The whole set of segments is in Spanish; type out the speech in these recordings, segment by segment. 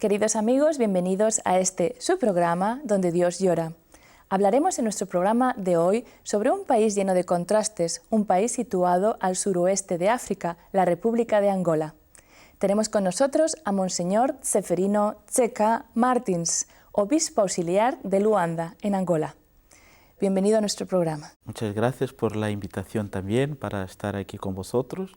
queridos amigos, bienvenidos a este su programa donde Dios llora. Hablaremos en nuestro programa de hoy sobre un país lleno de contrastes, un país situado al suroeste de África, la República de Angola. Tenemos con nosotros a Monseñor Ceferino Cheka Martins, obispo auxiliar de Luanda, en Angola. Bienvenido a nuestro programa. Muchas gracias por la invitación también para estar aquí con vosotros.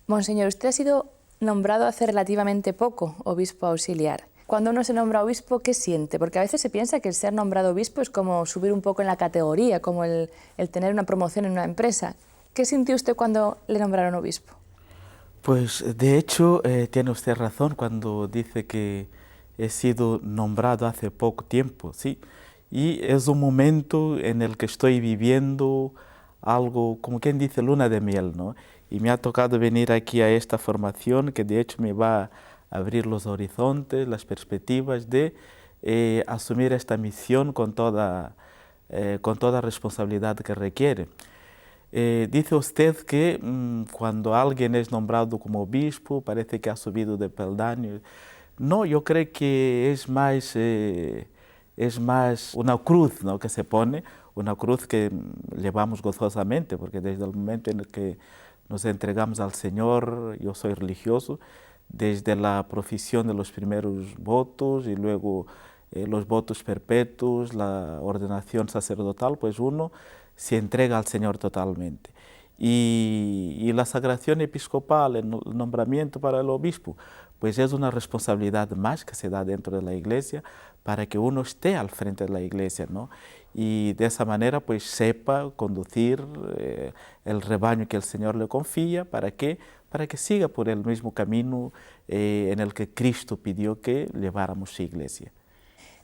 Monseñor, usted ha sido nombrado hace relativamente poco obispo auxiliar. Cuando uno se nombra obispo, ¿qué siente? Porque a veces se piensa que el ser nombrado obispo es como subir un poco en la categoría, como el tener una promoción en una empresa. ¿Qué sintió usted cuando le nombraron obispo? Pues de hecho tiene usted razón cuando dice que he sido nombrado hace poco tiempo, ¿sí? Y es un momento en el que estoy viviendo algo, como quien dice, luna de miel, ¿no? Y me ha tocado venir aquí a esta formación que de hecho me va a abrir los horizontes, las perspectivas de asumir esta misión con toda responsabilidad que requiere. Dice usted que cuando alguien es nombrado como obispo parece que ha subido de peldaño. No, yo creo que es más una cruz, ¿no?, que se pone, una cruz que llevamos gozosamente, porque desde el momento en el que nos entregamos al Señor, yo soy religioso, desde la profesión de los primeros votos y luego los votos perpetuos, la ordenación sacerdotal, pues uno se entrega al Señor totalmente. Y la sagración episcopal, el nombramiento para el obispo, pues es una responsabilidad más que se da dentro de la Iglesia para que uno esté al frente de la Iglesia, ¿no? Y de esa manera pues sepa conducir el rebaño que el Señor le confía. ¿Para qué? Para que siga por el mismo camino en el que Cristo pidió que lleváramos su Iglesia.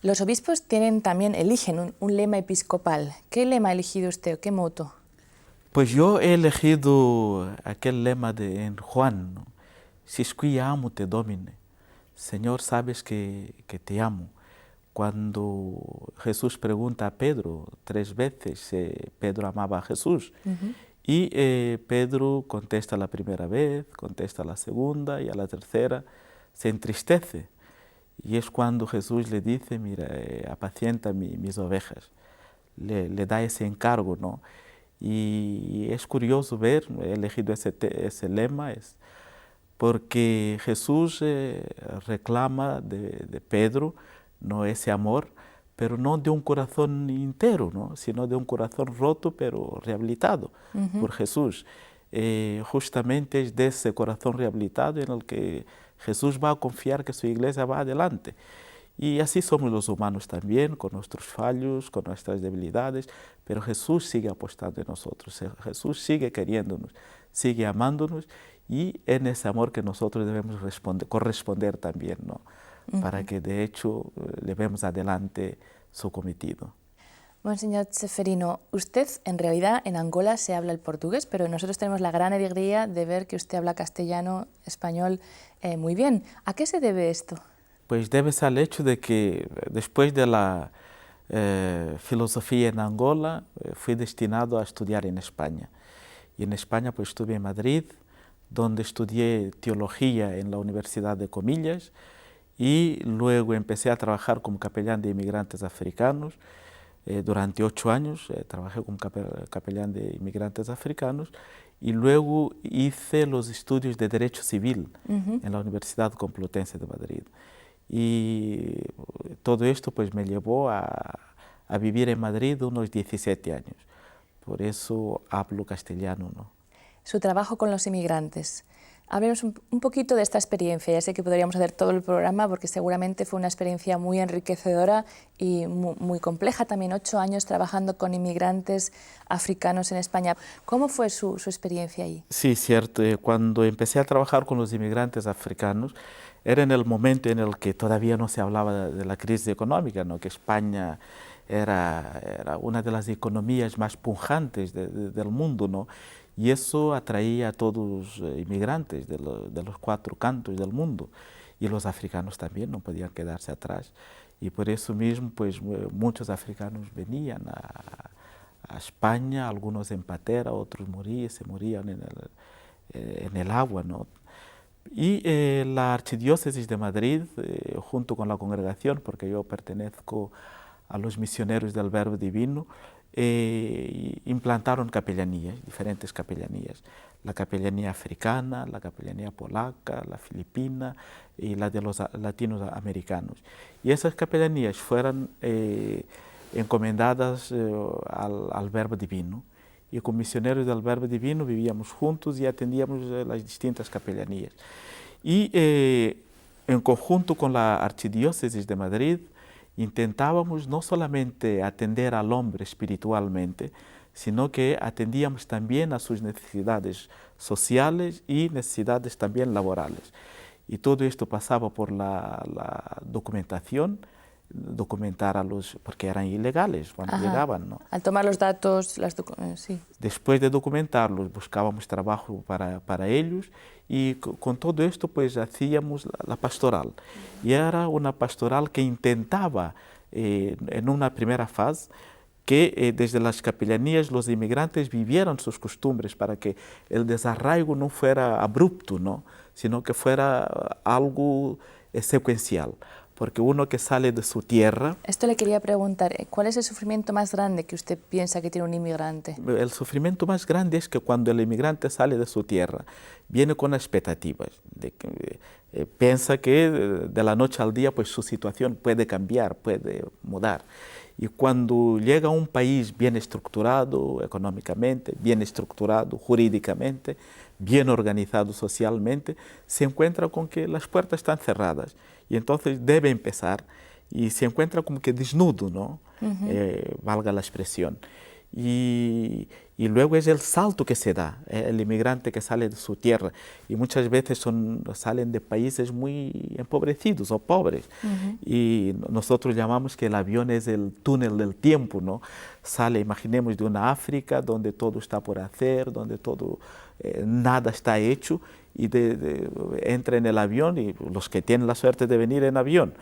Los obispos eligen un lema episcopal. ¿Qué lema ha elegido usted? ¿Qué moto? Pues yo he elegido aquel lema en Juan, ¿no? «Sis qui amo te domine». Señor, sabes que te amo. Cuando Jesús pregunta a Pedro 3 veces si Pedro amaba a Jesús, y Pedro contesta la primera vez, contesta la segunda y a la tercera se entristece. Y es cuando Jesús le dice, mira, apacienta mis ovejas, le da ese encargo, ¿no? Y es curioso ver, he elegido ese lema, porque Jesús reclama de Pedro, ¿no?, ese amor, pero no de un corazón entero, ¿no?, sino de un corazón roto pero rehabilitado por Jesús. Justamente es de ese corazón rehabilitado en el que Jesús va a confiar que su iglesia va adelante. Y así somos los humanos también, con nuestros fallos, con nuestras debilidades, pero Jesús sigue apostando en nosotros, Jesús sigue queriéndonos, sigue amándonos, y en ese amor que nosotros debemos corresponder también, ¿no?, para que de hecho llevemos adelante su cometido. Monseñor Ceferino, usted en realidad en Angola se habla el portugués, pero nosotros tenemos la gran alegría de ver que usted habla castellano, español muy bien. ¿A qué se debe esto? Pues debe-se al hecho de que después de la filosofía en Angola, fui destinado a estudiar en España. Y en España pues estuve en Madrid, donde estudié teología en la Universidad de Comillas, y luego empecé a trabajar como capellán de inmigrantes africanos. Durante 8 años trabajé como capellán de inmigrantes africanos, y luego hice los estudios de Derecho Civil en la Universidad Complutense de Madrid. Y todo esto pues me llevó a vivir en Madrid unos 17 años. Por eso hablo castellano, ¿no? Su trabajo con los inmigrantes. Háblenos un poquito de esta experiencia. Ya sé que podríamos hacer todo el programa porque seguramente fue una experiencia muy enriquecedora y muy compleja. También 8 años trabajando con inmigrantes africanos en España. ¿Cómo fue su experiencia ahí? Sí, cierto. Cuando empecé a trabajar con los inmigrantes africanos, era en el momento en el que todavía no se hablaba de la crisis económica, ¿no?, que España era una de las economías más pujantes del mundo, ¿no? Y eso atraía a todos los inmigrantes de los 4 cantos del mundo, y los africanos también no podían quedarse atrás. Y por eso mismo pues muchos africanos venían a España, algunos en patera, otros se morían en el agua, ¿no? Y la Archidiócesis de Madrid, junto con la congregación, porque yo pertenezco a los misioneros del Verbo Divino, implantaron capellanías, diferentes capellanías. La capellanía africana, la capellanía polaca, la filipina y la de los latinoamericanos. Y esas capellanías fueron encomendadas al Verbo Divino. Y con misioneros del Verbo Divino vivíamos juntos y atendíamos las distintas capellanías. Y en conjunto con la Archidiócesis de Madrid, intentábamos no solamente atender al hombre espiritualmente, sino que atendíamos también a sus necesidades sociales y necesidades también laborales. Y todo esto pasaba por la documentación, documentar a los, porque eran ilegales cuando llegaban, ¿no? Al tomar los datos, sí. Después de documentarlos, buscábamos trabajo para ellos y con todo esto pues hacíamos la pastoral. Y era una pastoral que intentaba en una primera fase que desde las capellanías los inmigrantes vivieran sus costumbres para que el desarraigo no fuera abrupto, ¿no? Sino que fuera algo secuencial. Porque uno que sale de su tierra... Esto le quería preguntar, ¿cuál es el sufrimiento más grande que usted piensa que tiene un inmigrante? El sufrimiento más grande es que cuando el inmigrante sale de su tierra, viene con expectativas, piensa que de la noche al día pues su situación puede cambiar, puede mudar. Y cuando llega a un país bien estructurado económicamente, bien estructurado jurídicamente, bien organizado socialmente, se encuentra con que las puertas están cerradas y entonces debe empezar y se encuentra como que desnudo, ¿no? Valga la expresión. Y luego es el salto que se da, el inmigrante que sale de su tierra y muchas veces salen de países muy empobrecidos o pobres y nosotros llamamos que el avión es el túnel del tiempo, ¿no? Sale, imaginemos, de una África donde todo está por hacer, donde todo, nada está hecho y entra en el avión y los que tienen la suerte de venir en avión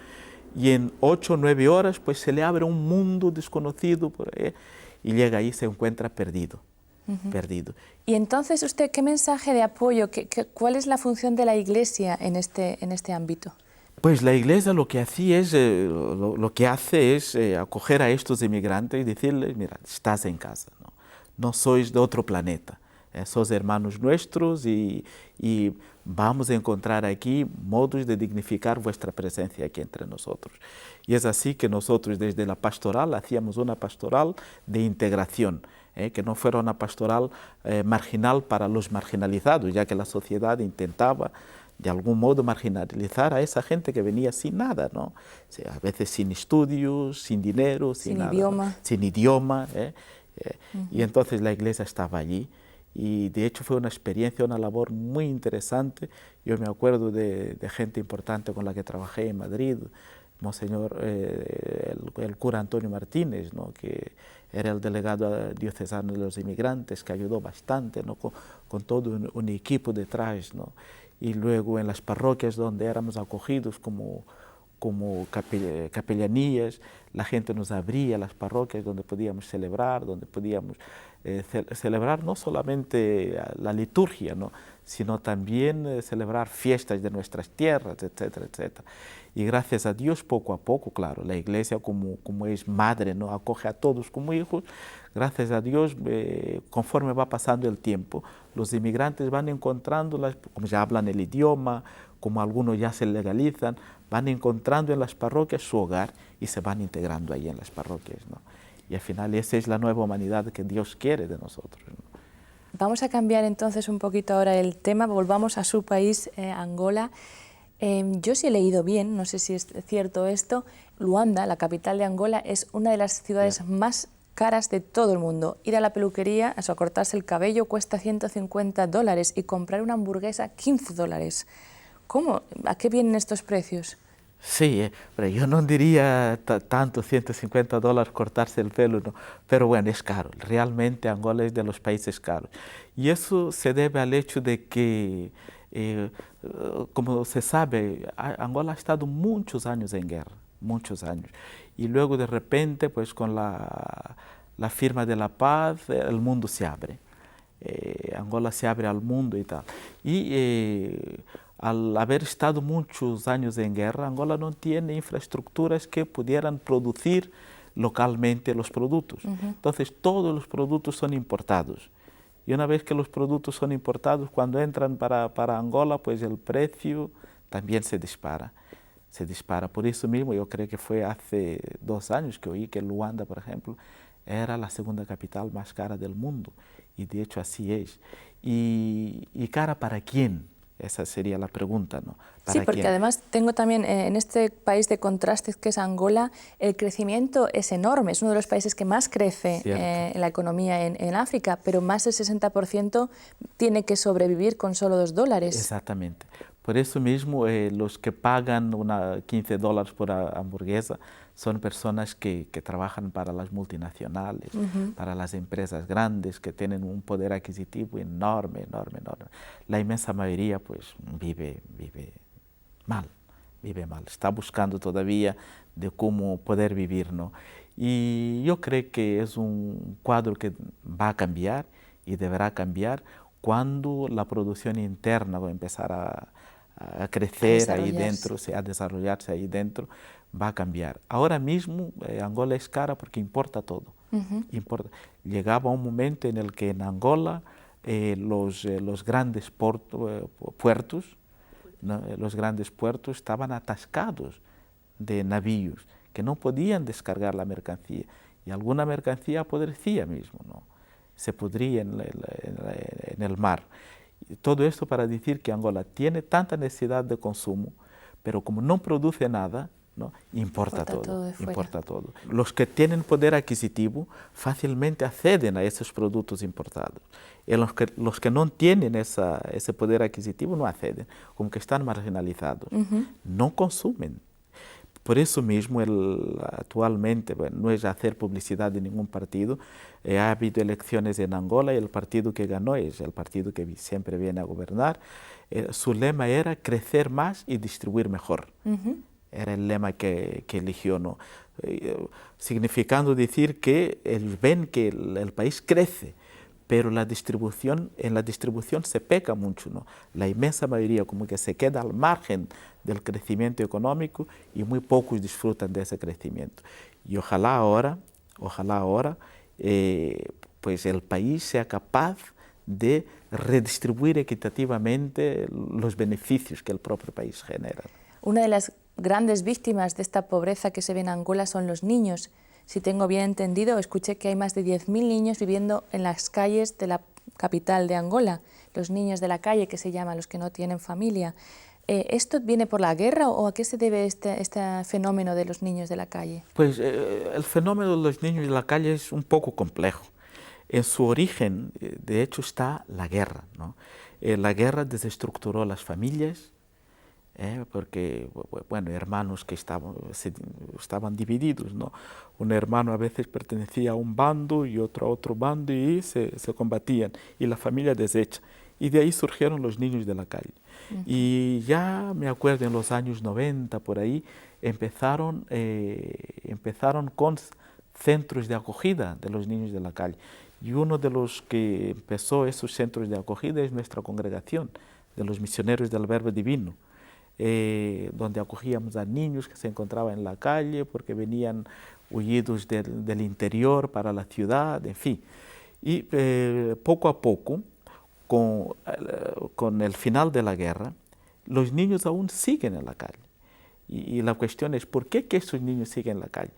y en 8 o 9 horas pues se le abre un mundo desconocido por ahí, y llega ahí y se encuentra perdido, perdido. Y entonces, usted, ¿qué mensaje de apoyo, cuál es la función de la Iglesia en este ámbito? Pues la Iglesia lo que hacía es, lo que hace es acoger a estos inmigrantes y decirles, mira, estás en casa, no sois de otro planeta, sois hermanos nuestros y vamos a encontrar aquí modos de dignificar vuestra presencia aquí entre nosotros. Y es así que nosotros desde la pastoral hacíamos una pastoral de integración, que no fuera una pastoral marginal para los marginalizados, ya que la sociedad intentaba de algún modo marginalizar a esa gente que venía sin nada, ¿no? O sea, a veces sin estudios, sin dinero, sin nada, idioma. ¿no? Sin idioma. Y entonces la Iglesia estaba allí. Y de hecho fue una experiencia, una labor muy interesante. Yo me acuerdo de gente importante con la que trabajé en Madrid, Monseñor, el cura Antonio Martínez, ¿no? Que era el delegado diocesano de los inmigrantes, que ayudó bastante, ¿no? con todo un equipo detrás, ¿no? Y luego en las parroquias donde éramos acogidos como capellanías, la gente nos abría las parroquias donde podíamos celebrar, celebrar no solamente la liturgia, ¿no? Sino también celebrar fiestas de nuestras tierras, etcétera, etcétera. Y gracias a Dios, poco a poco, claro, la Iglesia como es madre, ¿no? Acoge a todos como hijos. Gracias a Dios, conforme va pasando el tiempo, los inmigrantes van encontrando, como ya hablan el idioma, como algunos ya se legalizan, van encontrando en las parroquias su hogar y se van integrando ahí en las parroquias, ¿no? Y al final esa es la nueva humanidad que Dios quiere de nosotros, ¿no? Vamos a cambiar entonces un poquito ahora el tema, volvamos a su país, Angola. Yo sí he leído bien, no sé si es cierto esto, Luanda, la capital de Angola, es una de las ciudades más caras de todo el mundo. Ir a la peluquería, a cortarse el cabello, cuesta $150 y comprar una hamburguesa, $15. ¿Cómo? ¿A qué vienen estos precios? Sí, pero yo no diría tanto $150 cortarse el pelo, ¿no? Pero bueno, es caro. Realmente Angola es de los países caros. Y eso se debe al hecho de que, como se sabe, Angola ha estado muchos años en guerra, muchos años. Y luego de repente, pues con la firma de la paz, el mundo se abre. Angola se abre al mundo y tal. Y al haber estado muchos años en guerra, Angola no tiene infraestructuras que pudieran producir localmente los productos. Entonces, todos los productos son importados. Y una vez que los productos son importados, cuando entran para Angola, pues el precio también se dispara. Se dispara. Por eso mismo, yo creo que fue hace 2 años que oí que Luanda, por ejemplo, era la segunda capital más cara del mundo. Y de hecho así es. ¿Y cara para quién? Esa sería la pregunta, ¿no? Sí, porque ¿quién? además tengo también en este país de contrastes que es Angola, el crecimiento es enorme, es uno de los países que más crece en la economía en África, pero más del 60% tiene que sobrevivir con solo $2. Exactamente. Por eso mismo, los que pagan $15 por hamburguesa son personas que trabajan para las multinacionales, para las empresas grandes que tienen un poder adquisitivo enorme, enorme, enorme. La inmensa mayoría pues vive mal, está buscando todavía de cómo poder vivir, ¿no? Y yo creo que es un cuadro que va a cambiar y deberá cambiar cuando la producción interna va a empezar a crecer ahí dentro, a desarrollarse ahí dentro, va a cambiar. Ahora mismo Angola es cara porque importa todo. Llegaba un momento en el que en Angola los grandes puertos, ¿no? Los grandes puertos estaban atascados de navíos que no podían descargar la mercancía y alguna mercancía apodrecía mismo, ¿no? Se pudría en el mar. Todo esto para decir que Angola tiene tanta necesidad de consumo, pero como no produce nada, ¿no? Importa todo. Los que tienen poder adquisitivo fácilmente acceden a esos productos importados. Y los que no tienen ese poder adquisitivo no acceden, como que están marginalizados, no consumen. Por eso mismo, actualmente, bueno, no es hacer publicidad de ningún partido, ha habido elecciones en Angola y el partido que ganó es el partido que siempre viene a gobernar. Su lema era crecer más y distribuir mejor. Era el lema que eligió, ¿no? Significando decir que ven que el país crece, pero en la distribución se peca mucho, ¿no? La inmensa mayoría como que se queda al margen del crecimiento económico y muy pocos disfrutan de ese crecimiento. Y ojalá ahora, pues el país sea capaz de redistribuir equitativamente los beneficios que el propio país genera. Una de las grandes víctimas de esta pobreza que se ve en Angola son los niños. Si tengo bien entendido, escuché que hay más de 10.000 niños viviendo en las calles de la capital de Angola, los niños de la calle que se llaman, los que no tienen familia. ¿Esto viene por la guerra o a qué se debe este fenómeno de los niños de la calle? Pues el fenómeno de los niños de la calle es un poco complejo. En su origen, de hecho, está la guerra, ¿no? La guerra desestructuró las familias, porque, bueno, hermanos que estaban divididos, ¿no? Un hermano a veces pertenecía a un bando y otro a otro bando y se combatían, y la familia deshecha. Y de ahí surgieron los niños de la calle. Y ya me acuerdo en los años 90, por ahí, empezaron con centros de acogida de los niños de la calle. Y uno de los que empezó esos centros de acogida es nuestra congregación de los misioneros del Verbo Divino, donde acogíamos a niños que se encontraban en la calle porque venían huidos del interior para la ciudad, en fin. Y poco a poco, con el final de la guerra, los niños aún siguen en la calle. Y la cuestión es, ¿por qué que esos niños siguen en la calle?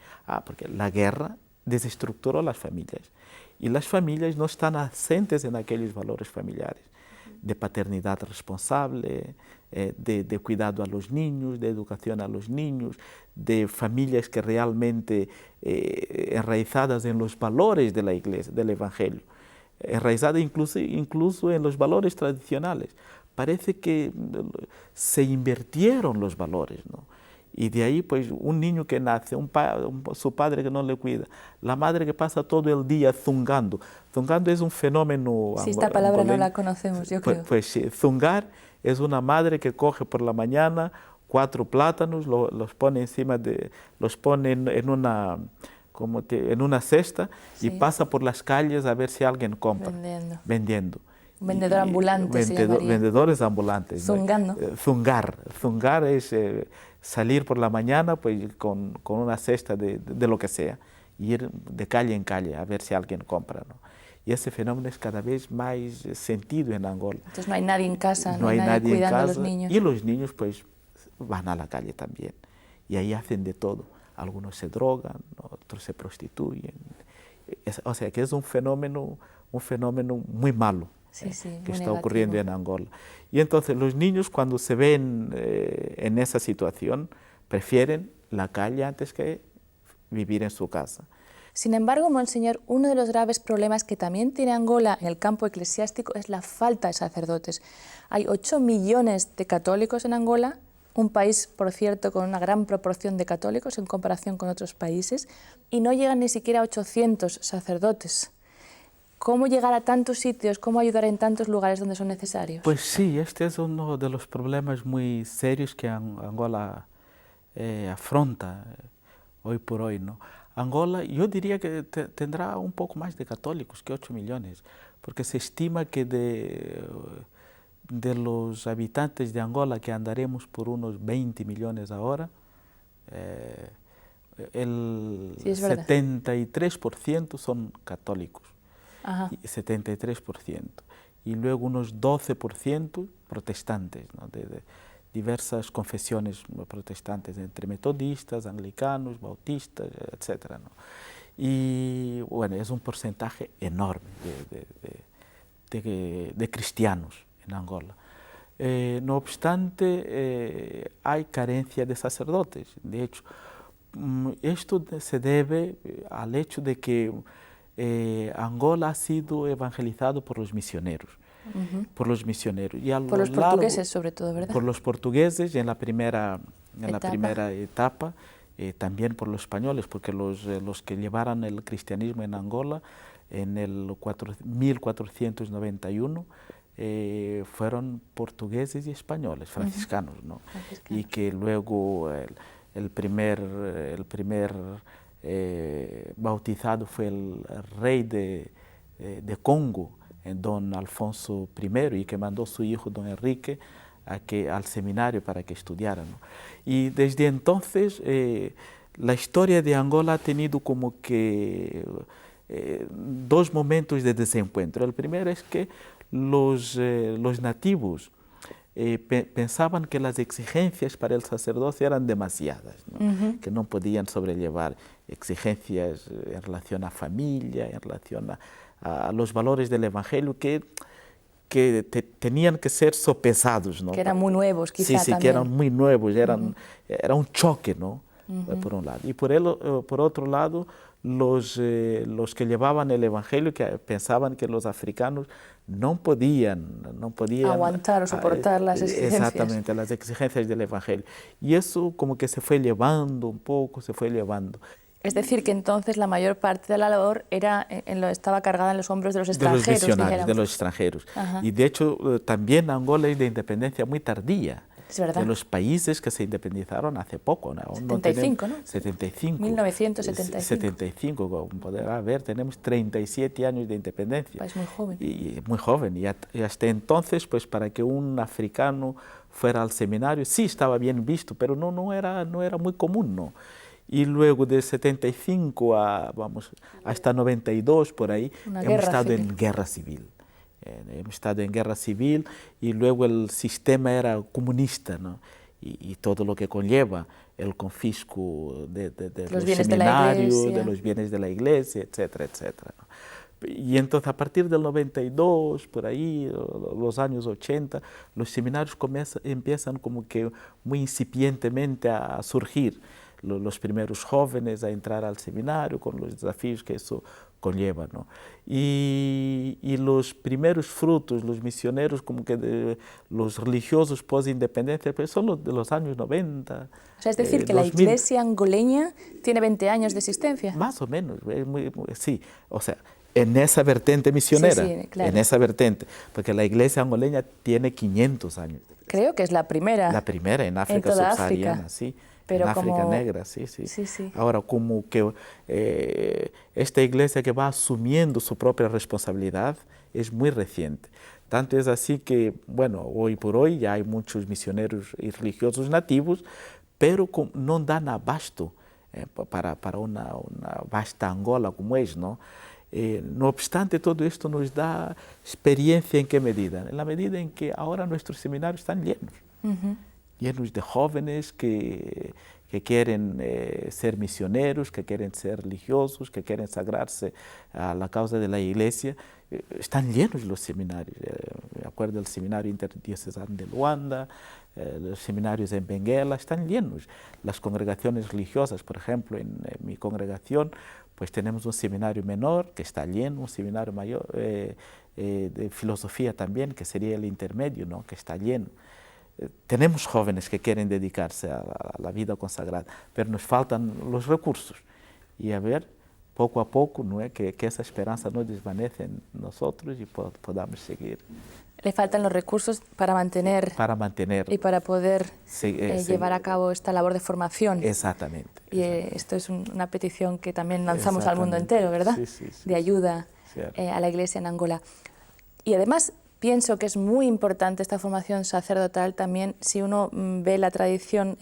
Porque la guerra desestructuró las familias. Y las familias no están asentes en aquellos valores familiares de paternidad responsable, de cuidado a los niños, de educación a los niños, de familias que realmente enraizadas en los valores de la Iglesia, del Evangelio, enraizadas incluso en los valores tradicionales. Parece que se invirtieron los valores, ¿no? Y de ahí, pues, un niño que nace, su padre que no le cuida, la madre que pasa todo el día zungando. Zungando es un fenómeno... Sí, esta palabra no la conocemos, yo creo. Pues sí, zungar es una madre que coge por la mañana 4 plátanos, los pone los pone en una cesta, sí, y pasa por las calles a ver si alguien compra. Vendiendo. Un vendedor ambulante se llamaría. Vendedores ambulantes. Zungando. Zungar es salir por la mañana pues, con una cesta de lo que sea, y ir de calle en calle a ver si alguien compra, ¿no? Y ese fenómeno es cada vez más sentido en Angola. Entonces no hay nadie en casa, no hay nadie cuidando en casa, a los niños. Y los niños pues van a la calle también, y ahí hacen de todo. Algunos se drogan, otros se prostituyen. O sea que es un fenómeno muy malo. Sí, sí, que muy está negativo. ocurriendo en Angola. Y entonces los niños cuando se ven en esa situación prefieren la calle antes que vivir en su casa. Sin embargo, Monseñor, uno de los graves problemas que también tiene Angola en el campo eclesiástico es la falta de sacerdotes. Hay 8 millones de católicos en Angola, un país, por cierto, con una gran proporción de católicos en comparación con otros países, y no llegan ni siquiera a 800 sacerdotes. ¿Cómo llegar a tantos sitios? ¿Cómo ayudar en tantos lugares donde son necesarios? Pues sí, este es uno de los problemas muy serios que Angola afronta hoy por hoy, ¿no? Angola, yo diría que tendrá un poco más de católicos que 8 millones, porque se estima que de los habitantes de Angola, que andaremos por unos 20 millones ahora, el Sí, es verdad. 73% son católicos. Ajá. 73%, y luego unos 12% protestantes, ¿no? de diversas confesiones protestantes, entre metodistas, anglicanos, bautistas, etc., ¿no? Y bueno, es un porcentaje enorme de cristianos en Angola. No obstante, hay carencia de sacerdotes. De hecho, esto se debe al hecho de que Angola ha sido evangelizado por los misioneros, por los misioneros. Y por los portugueses sobre todo, ¿verdad? Por los portugueses en la primera etapa, también por los españoles, porque los que llevaron el cristianismo en Angola en el 1491 fueron portugueses y españoles, franciscanos, ¿no? Y que luego el primer bautizado fue el rey de Congo, don Alfonso I, y que mandó a su hijo don Enrique al seminario para que estudiara, ¿no? Y desde entonces la historia de Angola ha tenido como que dos momentos de desencuentro. El primero es que los nativos pensaban que las exigencias para el sacerdocio eran demasiadas, ¿no? Que no podían sobrellevar exigencias en relación a familia, en relación a los valores del Evangelio que tenían que ser sopesados, ¿no? Que eran muy nuevos, quizá sí, también. Que eran muy nuevos, era un choque, ¿no? Por un lado. Y por otro lado, los que llevaban el Evangelio, que pensaban que los africanos no podían aguantar o soportar las exigencias. Exactamente, las exigencias del Evangelio. Y eso como que se fue llevando un poco, se fue llevando. Es decir, que entonces la mayor parte de la labor estaba cargada en los hombros de los extranjeros. De los misionarios, de los extranjeros. Ajá. Y de hecho también Angola es de independencia muy tardía. Es verdad. De los países que se independizaron hace poco, ¿no? 75, ¿no? 75. 1975. 75, como podrá ver, tenemos 37 años de independencia. País muy joven. Y muy joven. Y hasta entonces, pues para que un africano fuera al seminario, sí estaba bien visto, pero no era muy común, ¿no? Y luego de 75 hasta 92, por ahí, hemos estado en guerra civil. Hemos estado en guerra civil y luego el sistema era comunista, ¿no? Y todo lo que conlleva el confisco de los seminarios, de los bienes de la iglesia, etcétera, etcétera, ¿no? Y entonces a partir del 92, por ahí, los años 80, los seminarios empiezan como que muy incipientemente a surgir. Los primeros jóvenes a entrar al seminario con los desafíos que eso conlleva, ¿no? Y los primeros frutos, los misioneros, como que los religiosos post-independencia, pues son los de los años 90. O sea, es decir, que 2000. La iglesia angoleña tiene 20 años de existencia. Más o menos, sí. O sea, en esa vertente misionera, sí, claro. En esa vertente, porque la iglesia angoleña tiene 500 años. Creo que es la primera. La primera en África subsahariana, sí. Pero en África como... negra, sí. Sí. Ahora, como que esta iglesia que va asumiendo su propia responsabilidad es muy reciente. Tanto es así que, bueno, hoy por hoy ya hay muchos misioneros y religiosos nativos, pero no dan abasto para una vasta Angola como es, ¿no? No obstante, todo esto nos da experiencia. ¿En qué medida? En la medida en que ahora nuestros seminarios están llenos, llenos de jóvenes que quieren ser misioneros, que quieren ser religiosos, que quieren sagrarse a la causa de la Iglesia. Están llenos los seminarios. Me acuerdo del seminario interdiocesano de Luanda, los seminarios en Benguela, están llenos. Las congregaciones religiosas, por ejemplo, en mi congregación, pues tenemos un seminario menor que está lleno, un seminario mayor de filosofía también, que sería el intermedio, ¿no? Que está lleno. Tenemos jóvenes que quieren dedicarse a la vida consagrada, pero nos faltan los recursos. Y a ver, poco a poco, ¿no? que esa esperanza no desvanece en nosotros y podamos seguir. Le faltan los recursos para mantener y para poder llevar a cabo esta labor de formación. Exactamente. Y esto es una petición que también lanzamos al mundo entero, ¿verdad? Sí. De ayuda a la Iglesia en Angola. Y además pienso que es muy importante esta formación sacerdotal también si uno ve la tradición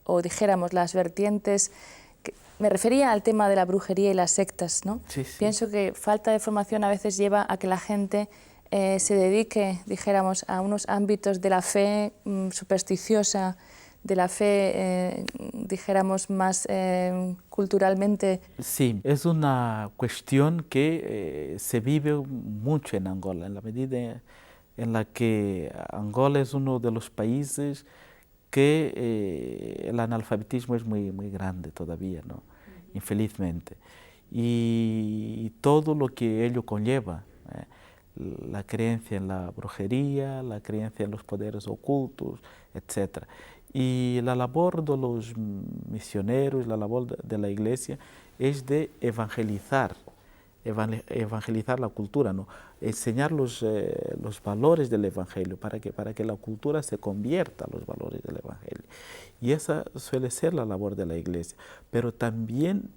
o dijéramos las vertientes. Me refería al tema de la brujería y las sectas, ¿no? Sí. Pienso que falta de formación a veces lleva a que la gente se dedique, dijéramos, a unos ámbitos de la fe supersticiosa, de la fe, dijéramos, más culturalmente. Sí, es una cuestión que se vive mucho en Angola, en la medida en la que Angola es uno de los países que el analfabetismo es muy grande todavía, ¿no? Infelizmente. Y todo lo que ello conlleva, la creencia en la brujería, la creencia en los poderes ocultos, etc. Y la labor de los misioneros, la labor de la Iglesia es de evangelizar la cultura, ¿no? Enseñar los valores del Evangelio para que la cultura se convierta a los valores del Evangelio. Y esa suele ser la labor de la Iglesia. Pero también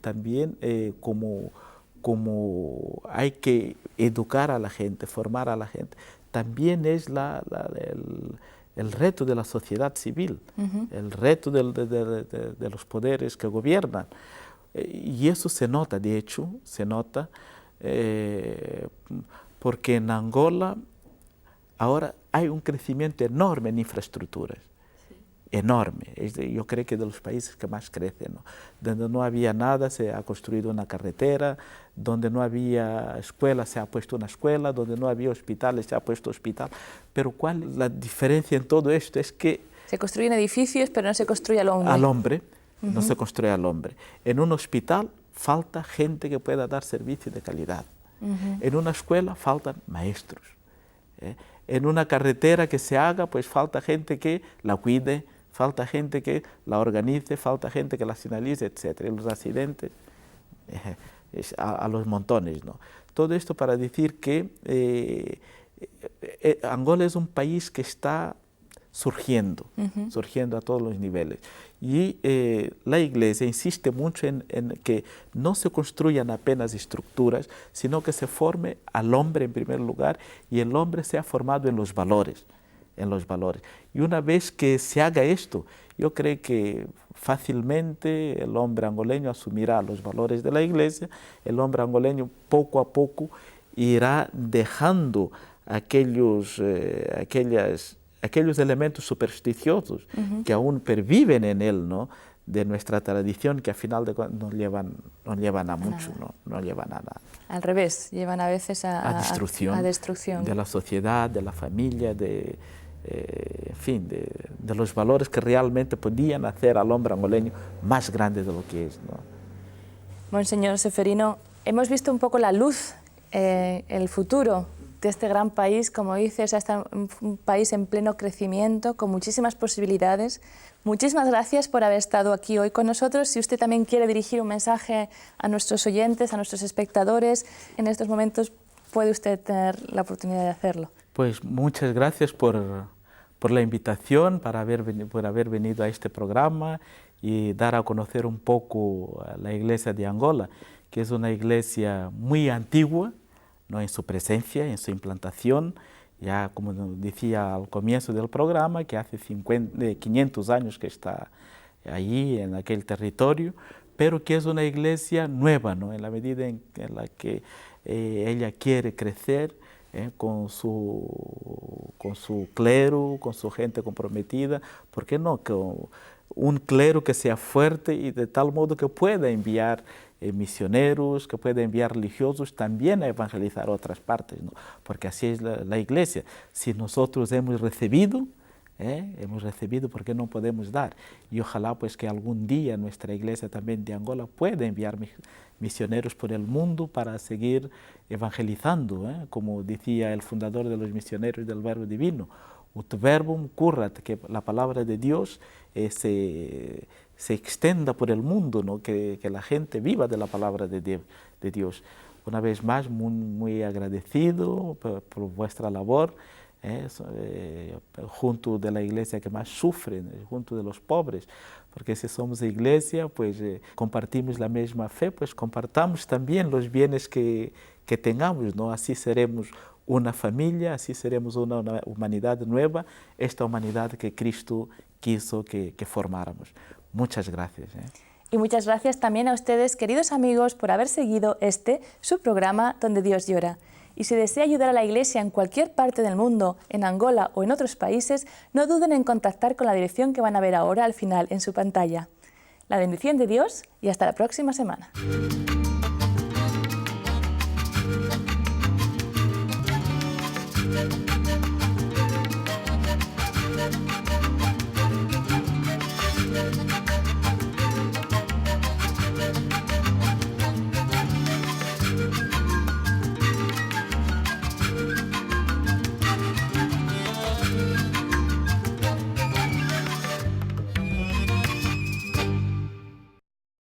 como hay que educar a la gente, formar a la gente, también es el reto de la sociedad civil, el reto de los poderes que gobiernan. Y eso se nota, de hecho, porque en Angola ahora hay un crecimiento enorme en infraestructuras. Enorme, yo creo que de los países que más crecen, ¿no? Donde no había nada se ha construido una carretera, donde no había escuela se ha puesto una escuela, donde no había hospitales se ha puesto hospital. Pero ¿cuál es la diferencia en todo esto? Es que se construyen edificios, pero no se construye al hombre. Al hombre, no se construye al hombre. En un hospital falta gente que pueda dar servicio de calidad. En una escuela faltan maestros. En una carretera que se haga, pues falta gente que la cuide, falta gente que la organice, falta gente que la señalice, etc. Y los accidentes, a los montones, ¿no? Todo esto para decir que Angola es un país que está surgiendo a todos los niveles. Y la Iglesia insiste mucho en que no se construyan apenas estructuras, sino que se forme al hombre en primer lugar y el hombre sea formado en los valores. Y una vez que se haga esto, yo creo que fácilmente el hombre angoleño asumirá los valores de la Iglesia, el hombre angoleño poco a poco irá dejando aquellos elementos supersticiosos que aún perviven en él, ¿no? De nuestra tradición, que al final de cuentas no llevan a mucho, no llevan a nada. Al revés, llevan a veces a destrucción de la sociedad, de la familia, en fin, de los valores que realmente podían hacer al hombre angoleño más grande de lo que es, ¿no? Monseñor Seferino, hemos visto un poco la luz, el futuro de este gran país, como dices, un país en pleno crecimiento, con muchísimas posibilidades. Muchísimas gracias por haber estado aquí hoy con nosotros. Si usted también quiere dirigir un mensaje a nuestros oyentes, a nuestros espectadores, en estos momentos puede usted tener la oportunidad de hacerlo. Pues muchas gracias por la invitación, por haber venido a este programa y dar a conocer un poco a la Iglesia de Angola, que es una iglesia muy antigua, ¿no? En su presencia, en su implantación, ya como decía al comienzo del programa, que hace 500 años que está allí en aquel territorio, pero que es una iglesia nueva, ¿no? En la medida en la que ella quiere crecer, con su clero, con su gente comprometida. ¿Por qué no? Con un clero que sea fuerte y de tal modo que pueda enviar misioneros, que pueda enviar religiosos también a evangelizar otras partes, ¿no? Porque así es la iglesia. Si nosotros hemos recibido, ¿por qué no podemos dar? Y ojalá pues que algún día nuestra iglesia también de Angola pueda enviar misioneros por el mundo para seguir evangelizando, como decía el fundador de los misioneros del Verbo Divino, ut verbum currat, que la palabra de Dios se extienda por el mundo, ¿no? Que la gente viva de la palabra de Dios. Una vez más, muy agradecido por vuestra labor, junto de la iglesia que más sufre, junto de los pobres, porque si somos iglesia, pues compartimos la misma fe, pues compartamos también los bienes que tengamos, ¿no? Así seremos una familia, así seremos una humanidad nueva, esta humanidad que Cristo quiso que formáramos. Muchas gracias. Y muchas gracias también a ustedes, queridos amigos, por haber seguido su programa Donde Dios Llora. Y si desea ayudar a la Iglesia en cualquier parte del mundo, en Angola o en otros países, no duden en contactar con la dirección que van a ver ahora al final en su pantalla. La bendición de Dios y hasta la próxima semana.